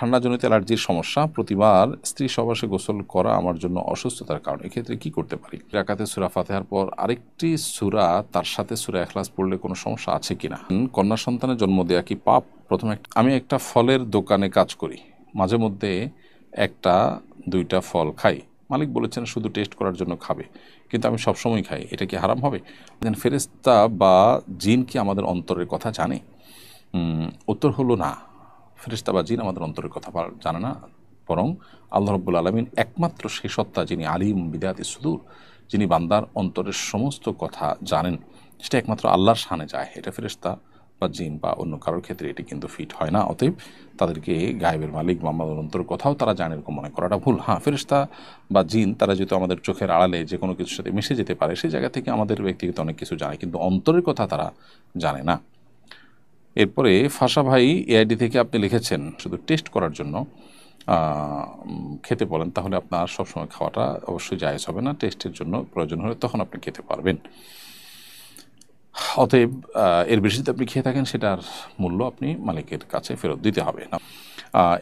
ঠান্ডাজনিত অ্যালার্জির সমস্যা, প্রতিবার স্ত্রী সহবাসে গোসল করা আমার জন্য অসুস্থতার কারণ, এক্ষেত্রে কি করতে পারি? রাকাতে সূরা ফাতিহার পর আরেকটি সূরা তার সাথে সূরা ইখলাস পড়লে কোনো সমস্যা আছে কিনা? কন্যা সন্তানের জন্ম দেয়া কি পাপ? প্রথমে আমি একটা ফলের দোকানে কাজ করি, মাঝে মধ্যে একটা দুইটা ফল খাই। মালিক বলেছেন শুধু টেস্ট করার জন্য খাবে, কিন্তু আমি সবসময় খাই, এটা কি হারাম হবে? ফেরেশতা বা জিন কি আমাদের অন্তরের কথা জানে? উত্তর হলো না। ফেরেশতা বা জিন আমাদের অন্তরের কথা জানে না, বরং আল্লাহ রাব্বুল আলামিন একমাত্র সেই সত্তা যিনি আলিম বিদায়াতি সুদূর, যিনি বান্দার অন্তরের সমস্ত কথা জানেন, সেটা একমাত্র আল্লাহর শানে যায়। এটা ফেরেশতা বা জিন বা অন্য কারোর ক্ষেত্রে এটি কিন্তু ফিট হয় না। অতএব তাদেরকে গায়েবের মালিক বা আমাদের অন্তরের কথাও তারা জানে এরকম মনে করাটা ভুল। হ্যাঁ, ফেরেশতা বা জিন তারা যেহেতু আমাদের চোখের আড়ালে যে কোনো কিছুর সাথে মিশে যেতে পারে, সেই জায়গা থেকে আমাদের ব্যক্তিগত অনেক কিছু জানে, কিন্তু অন্তরের কথা তারা জানে না। এরপরে ফাঁসা ভাই এআইডি থেকে আপনি লিখেছেন শুধু টেস্ট করার জন্য খেতে বলেন, তাহলে আপনার সবসময় খাওয়াটা অবশ্যই জায়েজ হবে না। টেস্টের জন্য প্রয়োজন হলে তখন আপনি খেতে পারবেন। অতএব এর বেশি যদি আপনি খেয়ে থাকেন, সেটার মূল্য আপনি মালিকের কাছে ফেরত দিতে হবে না।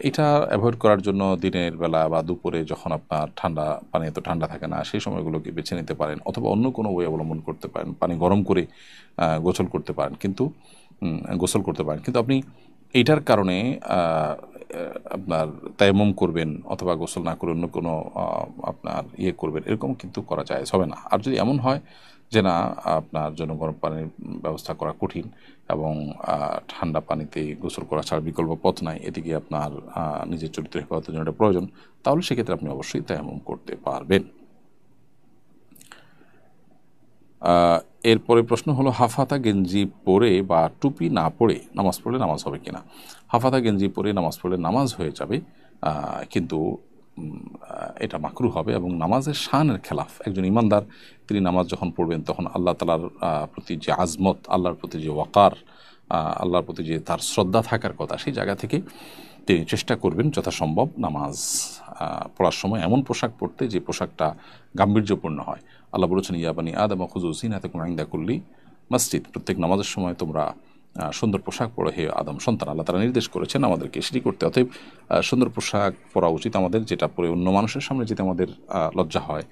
এটা অ্যাভয়েড করার জন্য দিনের বেলা বা দুপুরে যখন আপনার ঠান্ডা পানি এত ঠান্ডা থাকে না, সেই সময়গুলোকে বেছে নিতে পারেন, অথবা অন্য কোনো ওয়ে অবলম্বন করতে পারেন। পানি গরম করে গোসল করতে পারেন, কিন্তু আপনি এইটার কারণে আপনার তায়াম্মুম করবেন অথবা গোসল না করে অন্য কোনো আপনার করবেন, এরকম কিন্তু করা জায়েজ হবে না। আর যদি এমন হয় যে না, আপনার জন্য গরম পানির ব্যবস্থা করা কঠিন এবং ঠান্ডা পানিতে গোসল করা ছাড়া বিকল্প পথ নাই, এদিকে আপনার নিজের চরিত্র হেফাজতের জন্য এটা প্রয়োজন, তাহলে সেক্ষেত্রে আপনি অবশ্যই তায়াম্মুম করতে পারবেন। এরপরে প্রশ্ন হলো, হাফাতা গেঞ্জি পরে বা টুপি না পরে নামাজ পড়লে নামাজ হবে কিনা? হাফাতা গেঞ্জি পরে নামাজ পড়লে নামাজ হয়ে যাবে, কিন্তু এটা মাকরু হবে এবং নামাজের শানের খেলাফ। একজন ইমানদার তিনি নামাজ যখন পড়বেন তখন আল্লাহ তালার প্রতি যে আজমত, আল্লাহর প্রতি যে ওয়াকার, আল্লাহর প্রতি যে তার শ্রদ্ধা থাকার কথা, সেই জায়গা থেকে তিনি চেষ্টা করবেন যথাসম্ভব নামাজ পড়ার সময় এমন পোশাক পরতে যে পোশাকটা গাম্ভীর্যপূর্ণ হয়। আল্লাহ বলেছেন, ইয়া বানি আদম খুযু যিনাতাকুম ইনদা কুল্লি মসজিদ, প্রত্যেক নামাজের সময় তোমরা সুন্দর পোশাক পরো হে আদম সন্তান। আল্লাহ তারা নির্দেশ করেছেন আমাদেরকে সেটি করতে। অতএব সুন্দর পোশাক পরা উচিত আমাদের, যেটা পরে অন্য মানুষের সামনে যেতে আমাদের লজ্জা হয়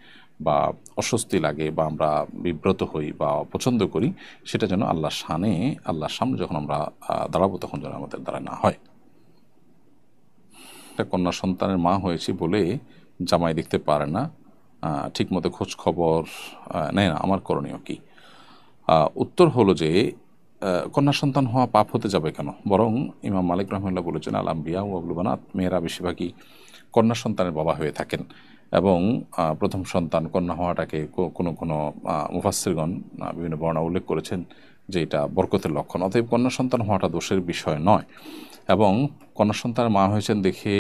বা অস্বস্তি লাগে বা আমরা বিব্রত হই বা অপছন্দ করি, সেটা যেন আল্লাহর শানে, আল্লাহর সামনে যখন আমরা দাঁড়াবো তখন যেন আমাদের দ্বারা না হয়। একটা কন্যা সন্তানের মা হয়েছি বলে জামাই দেখতে পারে না, ঠিকমতো খোঁজ খবর নেয় না, আমার করণীয় কি? উত্তর হলো যে কন্যা সন্তান হওয়া পাপ হতে যাবে কেন? বরং ইমাম মালিক রহমাল্লাহ বলেছেন, আল আম্বিয়া ও আবুল বানাত, মেয়েরা বেশিরভাগই কন্যা সন্তানের বাবা হয়ে থাকেন এবং প্রথম সন্তান কন্যা হওয়াটাকে কোনো কোনো মুফাসসিরগণ বিভিন্ন বর্ণনা উল্লেখ করেছেন যে এটা বরকতের লক্ষণ। অতএব কন্যা সন্তান হওয়াটা দোষের বিষয় নয়। এবং কন্যা সন্তানের মা হয়েছেন দেখে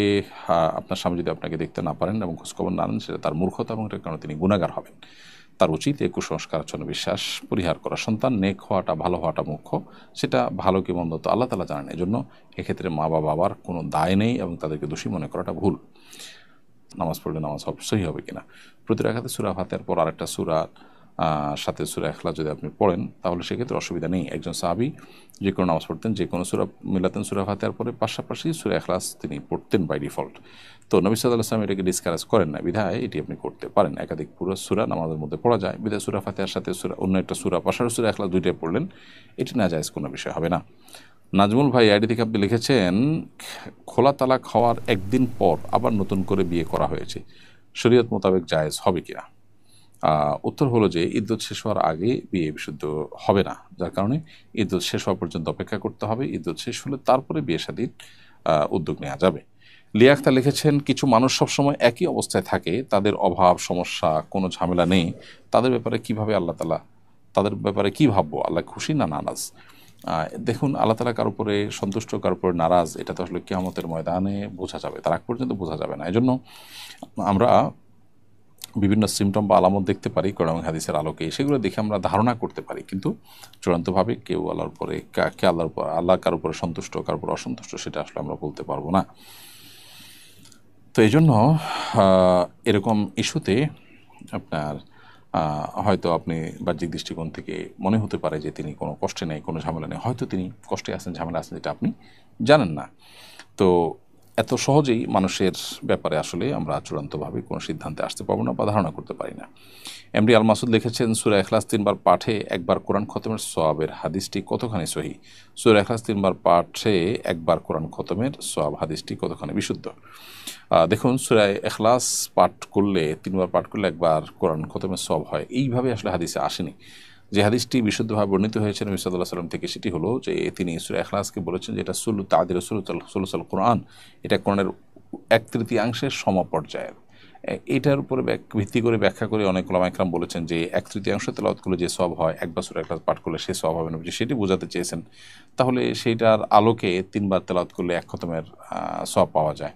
আপনার স্বামী যদি আপনাকে দেখতে না পারেন এবং খোঁজখবর না নেন, সেটা তার মূর্খতা এবং এটার কারণে তিনি গুনাহগার হবেন। তার উচিত এই কুসংস্কারাচ্ছন্ন বিশ্বাস পরিহার করা। সন্তান নেক হওয়াটা, ভালো হওয়াটা মুখ্য, সেটা ভালো কি মন্দ তো আল্লাহ তাআলা জানেন। এজন্য এক্ষেত্রে মা বা বাবার কোনো দায় নেই এবং তাদেরকে দোষী মনে করাটা ভুল। নামাজ পড়লে নামাজ সহি হবে কিনা? প্রতি রাকাতে সূরা ফাতিহার পর আরেকটা সূরা সাথে সূরা ইখলাস যদি আপনি পড়েন, তাহলে সেক্ষেত্রে অসুবিধা নেই। একজন সাহাবী যে কোনো নামাজ পড়তেন, যে কোনো সূরা মিলাতেন সূরা ফাতিহার পরে, পাশাপাশি সূরা ইখলাস তিনি পড়তেন বাই ডিফল্ট। তো নবী সাল্লাল্লাহু আলাইহি ওয়াসাল্লাম এটাকে ডিসকারেজ করেন না, বিধায় এটি আপনি করতে পারেন। একাধিক পুরো সূরা নামাজের মধ্যে পড়া যায়, বিধায় সূরা ফাতিহার সাথে অন্য একটা সূরা, পাশাপাশি সূরা ইখলাস দুইটাই পড়লেন, এটি নাজায়েজ কোনো বিষয় হবে না। নাজমুল ভাই আইডি থেকে আপনি লিখেছেন, খোলা তালাক হওয়ার একদিন পর আবার নতুন করে বিয়ে করা হয়েছে, শরীয়ত মোতাবেক জায়েজ হবে কিনা? উত্তর হলো যে ইদ্যত শেষ হওয়ার আগে বিয়ে বিশুদ্ধ হবে না, যার কারণে ইদ্যত শেষ হওয়া পর্যন্ত অপেক্ষা করতে হবে। ইদ্যত শেষ হলে তারপরে বিয়ে শাদীর উদ্যোগ নেওয়া যাবে। লিয়া আক্তার লিখেছেন, কিছু মানুষ সবসময় একই অবস্থায় থাকে, তাদের অভাব সমস্যা কোনো ঝামেলা নেই, তাদের ব্যাপারে কিভাবে আল্লাহ তাআলা, তাদের ব্যাপারে কি ভাববো, আল্লাহ খুশি না নারাজ? দেখুন, আল্লাহ তাআলা কার উপরে সন্তুষ্ট কার উপরে নারাজ, এটা তো আসলে কিয়ামতের ময়দানে বোঝা যাবে, তার আগ পর্যন্ত বোঝা যাবে না। এজন্য আমরা বিভিন্ন সিমটম বা আলামত দেখতে পারি কোরআন এবং হাদিসের আলোকে, সেগুলো দেখে আমরা ধারণা করতে পারি, কিন্তু চূড়ান্তভাবে কেউ আল্লাহর উপরে কে আল্লাহর উপর, আল্লাহ কার উপরে সন্তুষ্ট কার উপর অসন্তুষ্ট, সেটা আসলে আমরা বলতে পারবো না। তো এই জন্য এরকম ইস্যুতে আপনার হয়তো আপনি বাহ্যিক দৃষ্টিকোণ থেকে মনে হতে পারে যে তিনি কোনো কষ্টে নেই, কোনো ঝামেলা নেই, হয়তো তিনি কষ্টে আছেন, ঝামেলা আছেন, যেটা আপনি জানেন না। তো এত সহজেই মানুষের ব্যাপারে আসলে আমরা চূড়ান্তভাবে কোনো সিদ্ধান্তে আসতে পারবো না বা ধারণা করতে পারি না। এমডি আল মাসুদ লিখেছেন, সূরা ইখলাস 3 বার পাঠে একবার কোরআন খতমের সওয়াবের হাদিসটি কতখানি সহিহ? সূরা ইখলাস 3 বার পাঠে একবার কোরআন খতমের সওয়াব হাদিসটি কতখানি বিশুদ্ধ? দেখুন, সূরা ইখলাস পাঠ করলে 3 বার পাঠ করলে একবার কোরআন খতমের সওয়াব হয়, এইভাবে আসলে হাদিসে আসেনি। যে হাদিসটি বিশুদ্ধভাবে বর্ণিত হয়েছে নবী সাল্লাল্লাহু আলাইহি ওয়াসাল্লাম থেকে, সেটি হলো যে তিনি সূরা ইখলাসকে বলেছেন যে এটা তা'দিল সুলুসাল কোরআন, এটা কোরআনের 1/3 সমপর্যায়ের। এটার উপরে ভিত্তি করে ব্যাখ্যা করে অনেক উলামা ইকরাম বলেছেন যে 1/3 তেলাওয়াত করলে যে সওয়াব হয়, একবার সূরা ইখলাস পাঠ করলে সে সওয়াব হবে না, সেটি বোঝাতে চেয়েছেন। তাহলে সেইটার আলোকে 3 বার তেলাওয়াত করলে এক খতমের সওয়াব পাওয়া যায়,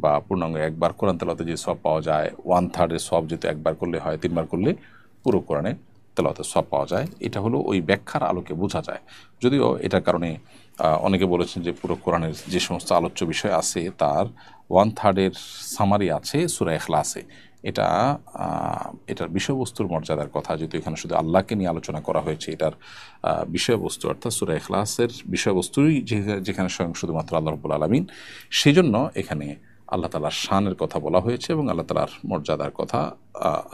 বা পূর্ণাঙ্গ একবার কোরআন তেলাওয়াতে যে সওয়াব পাওয়া যায় 1/3 সওয়াব যেহেতু একবার করলে হয়, 3 বার করলে পুরো কোরআনে তেলাওয়াতের সওয়াব পাওয়া যায়। এটা হলো ওই ব্যাখ্যার আলোকে বোঝা যায়। যদিও এটার কারণে অনেকে বলেছেন যে পুরো কোরআনের যে সমস্ত আলোচ্য বিষয় আছে তার 1/3 সামারি আছে সূরা ইখলাসে। এটার বিষয়বস্তুর মর্যাদার কথা, যেহেতু এখানে শুধু আল্লাহকে নিয়ে আলোচনা করা হয়েছে, এটার বিষয়বস্তু অর্থাৎ সূরা ইখলাসের বিষয়বস্তুই যেখানে স্বয়ং শুধুমাত্র আল্লাহ রাব্বুল আলামিন, সেজন্য এখানে আল্লাহ তাআলার শানের কথা বলা হয়েছে এবং আল্লাহ তাআলার মর্যাদার কথা,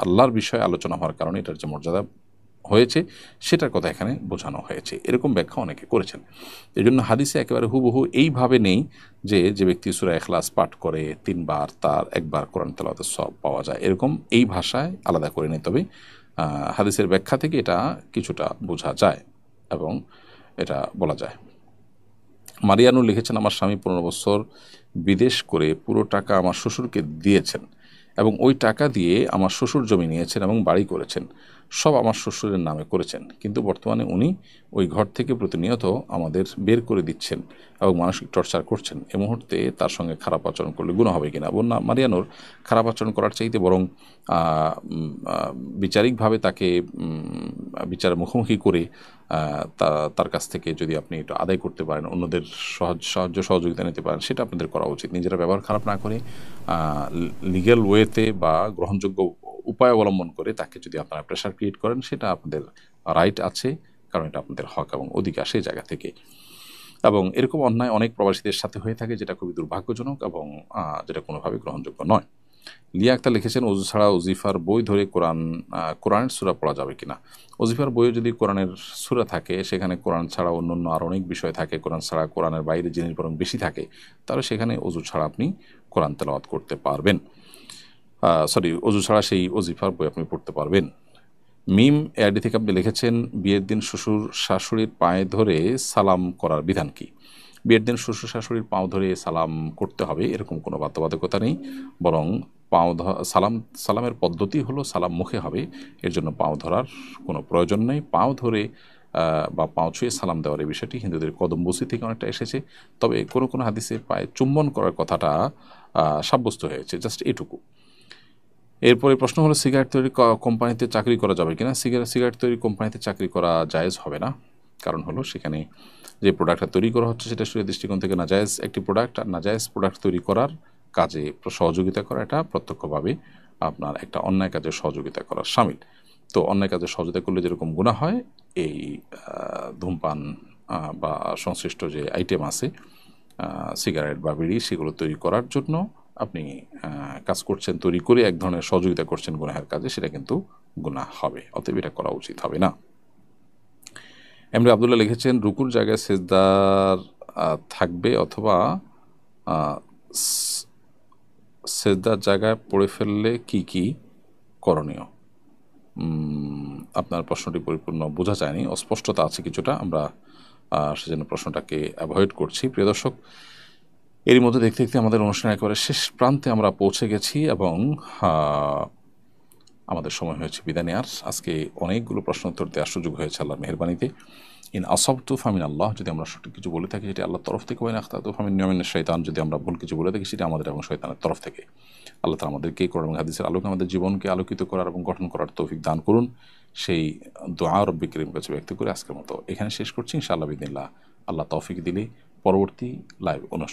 আল্লাহর বিষয়ে আলোচনা হওয়ার কারণে এটার যে মর্যাদা হয়েছে সেটার কথা এখানে বোঝানো হয়েছে। এরকম ব্যাখ্যা অনেকে করেছেন। এই জন্য হাদিসে একেবারে হুবহু এইভাবে নেই যে ব্যক্তি সূরা ইখলাস পাঠ করে 3 বার তার একবার কোরআন তেলাওয়াতের সওয়াব পাওয়া যায়, এরকম এই ভাষায় আলাদা করে নেই। তবে হাদিসের ব্যাখ্যা থেকে এটা কিছুটা বোঝা যায় এবং এটা বলা যায়। মারিয়ানুর লিখেছেন, আমার স্বামী 15 বছর বিদেশ করে পুরো টাকা আমার শ্বশুরকে দিয়েছেন এবং ওই টাকা দিয়ে আমার শ্বশুর জমি নিয়েছেন এবং বাড়ি করেছেন, সব আমার শ্বশুরের নামে করেছেন, কিন্তু বর্তমানে উনি ওই ঘর থেকে প্রতিনিয়ত আমাদের বের করে দিচ্ছেন এবং মানসিক টর্চার করছেন। এ মুহূর্তে তার সঙ্গে খারাপ আচরণ করলে গুনাহ হবে কিনা? বন্যা মারিয়ানুর, খারাপ আচরণ করার চাইতে বরং বিচারিকভাবে তাকে বিচারের মুখোমুখি করে তার কাছ থেকে যদি আপনি একটু আদায় করতে পারেন, অন্যদের সাহায্য সহযোগিতা নিতে পারেন, সেটা আপনাদের করা উচিত। নিজেরা ব্যবহার খারাপ না করে লিগ্যাল ওয়েতে বা গ্রহণযোগ্য উপায় অবলম্বন করে তাকে যদি আপনারা প্রেশার ক্রিয়েট করেন, সেটা আপনাদের রাইট আছে, কারণ এটা আপনাদের হক এবং অধিকার সেই জায়গা থেকে। এবং এরকম অন্যায় অনেক প্রবাসীদের সাথে হয়ে থাকে, যেটা খুবই দুর্ভাগ্যজনক এবং যেটা কোনোভাবে গ্রহণযোগ্য নয়। লিয়া আক্তার লিখেছেন, ওযু ছাড়া ওজিফার বই ধরে কোরআনের সূরা পড়া যাবে কিনা? ওজিফার বইয়ে যদি কোরআনের সূরা থাকে, সেখানে কোরআন ছাড়া অন্যান্য আর অনেক বিষয় থাকে, কোরআন ছাড়া কোরআনের বাইরে জিনিস বরং বেশি থাকে, তাহলে সেখানে ওযু ছাড়া আপনি কোরআন তেলাওয়াত করতে পারবেন। ওযু ছাড়া সেই ওজিফার বই আপনি পড়তে পারবেন। মিম এআইডি থেকে আপনি লিখেছেন, বিয়ের দিন শ্বশুর শাশুড়ির পায়ে ধরে সালাম করার বিধান কি? বিয়ের দিন শ্বশুর শাশুড়ির পাও ধরে সালাম করতে হবে এরকম কোনো বাধ্যবাধকতা নেই, বরং সালামের পদ্ধতি হলো সালাম মুখে হবে, এর জন্য পাও ধরার কোনো প্রয়োজন নেই। পাও ধরে বা পাও ছুঁয়ে সালাম দেওয়ার এই বিষয়টি হিন্দুদের কদমবুসি থেকে অনেকটা এসেছে। তবে কোনো কোনো হাদিসে পায়ে চুম্বন করার কথাটা সাব্যস্ত হয়েছে, জাস্ট এটুকু। এরপরে প্রশ্ন হলো, সিগারেট তৈরি কোম্পানিতে চাকরি করা যাবে কিনা? সিগারেট তৈরি কোম্পানিতে চাকরি করা জায়েজ হবে না। কারণ হলো সেখানে যে প্রোডাক্টটা তৈরি করা হচ্ছে সেটা শরীয়তের দৃষ্টিকোণ থেকে নাজায়েজ একটি প্রোডাক্ট, আর নাজায়েজ প্রোডাক্ট তৈরি করার কাজে সহযোগিতা করা এটা প্রত্যক্ষভাবে আপনার একটা অন্যায় কাজে সহযোগিতা করার শামিল। তো অন্যায় কাজে সহযোগিতা করলে যেরকম গুনাহ হয়, এই ধূমপান বা সংশ্লিষ্ট যে আইটেম আছে সিগারেট বা বিড়ি, সেগুলো তৈরি করার জন্য আপনি কাজ করছেন, তৈরি করে এক ধরনের সহযোগিতা করছেন গুনাহের কাজে, সেটা কিন্তু গুনাহ হবে, অতএব এটা করা উচিত হবে না। এমনি আবদুল্লাহ লিখেছেন, রুকুর জায়গায় সেজদার থাকবে অথবা সেজদার জায়গায় পড়ে ফেললে কি করণীয়? আপনার প্রশ্নটি পরিপূর্ণ বোঝা যায়নি, অস্পষ্টতা আছে কিছুটা, আমরা সেজন্য প্রশ্নটাকে অ্যাভয়েড করছি। প্রিয় দর্শক, এরই মধ্যে দেখতে দেখতে আমাদের অনুষ্ঠানের একেবারে শেষ প্রান্তে আমরা পৌঁছে গেছি এবং আমাদের সময় হয়েছে বিদায় নেওয়ার। আজকে অনেকগুলো প্রশ্ন উত্তর দেওয়ার সুযোগ হয়েছে আল্লাহর মেহেরবানিতে। ইন আসাবতু ফামিন আল্লাহ, যদি আমরা সঠিক কিছু বলে থাকি সেটি আল্লাহর তরফ থেকে, ওয়াইন আখতাতু ফামিন নিয়মিনের শয়তান, যদি আমরা ভুল কিছু বলে থাকি সেটি আমাদের এবং শয়তানের তরফ থেকে। আল্লাহ তাআলা আমাদেরকে কোরআন এবং হাদিসের আলোকে আমাদের জীবনকে আলোকিত করার এবং গঠন করার তৌফিক দান করুন, সেই দোয়া রব্বি করিম কাছে ব্যক্ত করে আজকের মতো এখানে শেষ করছি। ইনশাআল্লাহ বিদিনিল্লাহ, আল্লাহ তৌফিক দিলে পরবর্তী লাইভ অনুষ্ঠান